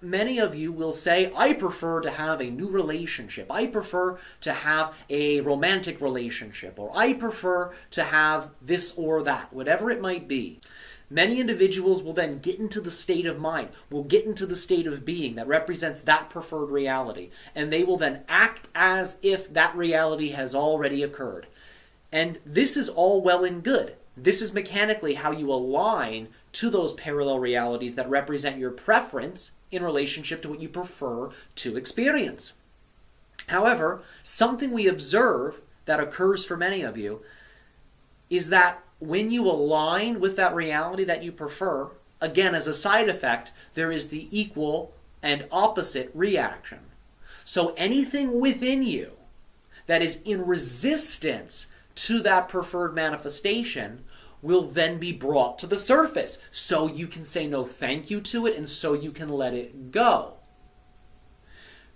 many of you will say, I prefer to have a new relationship. I prefer to have a romantic relationship. Or I prefer to have this or that, whatever it might be. Many individuals will then get into the state of mind, will get into the state of being that represents that preferred reality. And they will then act as if that reality has already occurred. And this is all well and good. This is mechanically how you align to those parallel realities that represent your preference in relationship to what you prefer to experience. However, something we observe that occurs for many of you is that when you align with that reality that you prefer, again, as a side effect, there is the equal and opposite reaction. So anything within you that is in resistance to that preferred manifestation will then be brought to the surface. So you can say no thank you to it, and so you can let it go.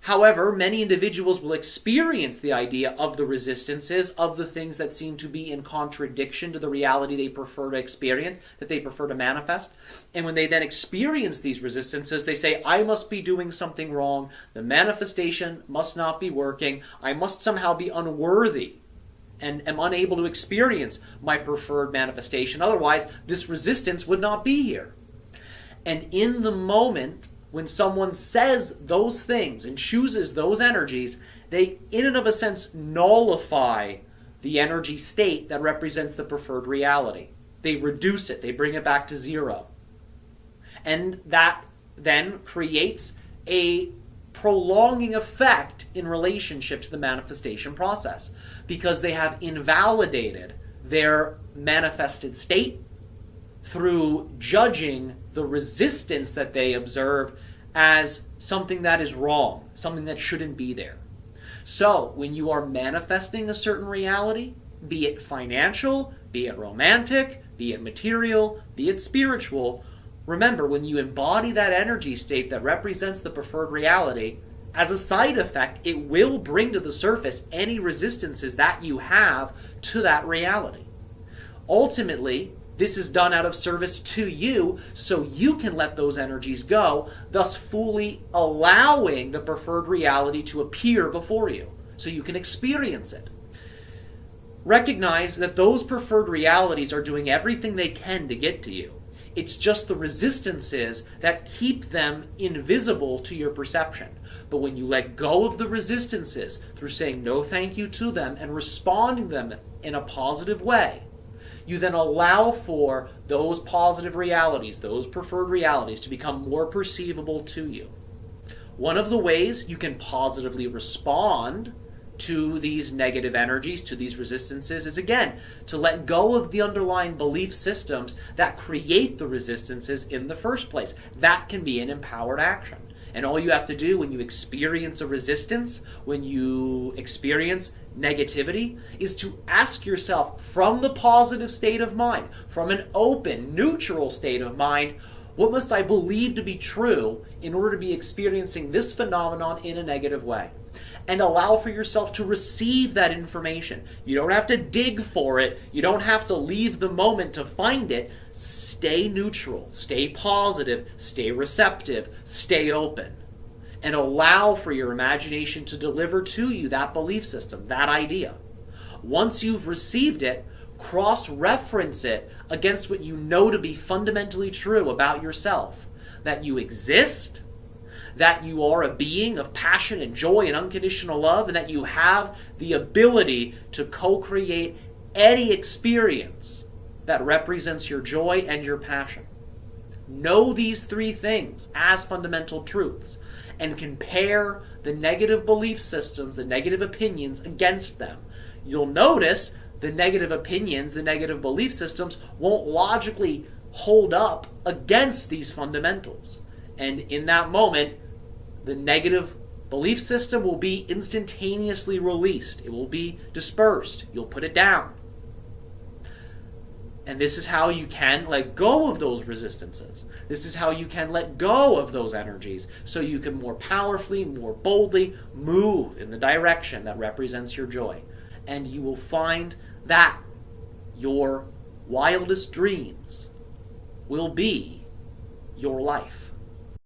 However, many individuals will experience the idea of the resistances, of the things that seem to be in contradiction to the reality they prefer to experience, that they prefer to manifest. And when they then experience these resistances, they say, I must be doing something wrong. The manifestation must not be working. I must somehow be unworthy and am unable to experience my preferred manifestation. Otherwise, this resistance would not be here. And in the moment when someone says those things and chooses those energies, they, in and of a sense, nullify the energy state that represents the preferred reality. They reduce it. They bring it back to zero. And that then creates a prolonging effect in relationship to the manifestation process, because they have invalidated their manifested state through judging the resistance that they observe as something that is wrong, something that shouldn't be there. So when you are manifesting a certain reality, be it financial, be it romantic, be it material, be it spiritual, remember, when you embody that energy state that represents the preferred reality, as a side effect, it will bring to the surface any resistances that you have to that reality. Ultimately, this is done out of service to you, so you can let those energies go, thus fully allowing the preferred reality to appear before you, so you can experience it. Recognize that those preferred realities are doing everything they can to get to you. It's just the resistances that keep them invisible to your perception. But when you let go of the resistances through saying no thank you to them and responding to them in a positive way, you then allow for those positive realities, those preferred realities, to become more perceivable to you. One of the ways you can positively respond to these negative energies, to these resistances, is again to let go of the underlying belief systems that create the resistances in the first place. That can be an empowered action. And all you have to do when you experience a resistance, when you experience negativity, is to ask yourself from the positive state of mind, from an open, neutral state of mind, what must I believe to be true in order to be experiencing this phenomenon in a negative way? And allow for yourself to receive that information. You don't have to dig for it. You don't have to leave the moment to find it. Stay neutral, stay positive, stay receptive, stay open. And allow for your imagination to deliver to you that belief system, that idea. Once you've received it, cross-reference it against what you know to be fundamentally true about yourself. That you exist, that you are a being of passion and joy and unconditional love, and that you have the ability to co-create any experience that represents your joy and your passion. Know these three things as fundamental truths, and compare the negative belief systems, the negative opinions against them. You'll notice the negative opinions, the negative belief systems won't logically hold up against these fundamentals. And in that moment, the negative belief system will be instantaneously released. It will be dispersed. You'll put it down. And this is how you can let go of those resistances. This is how you can let go of those energies so you can more powerfully, more boldly move in the direction that represents your joy. And you will find that your wildest dreams will be your life.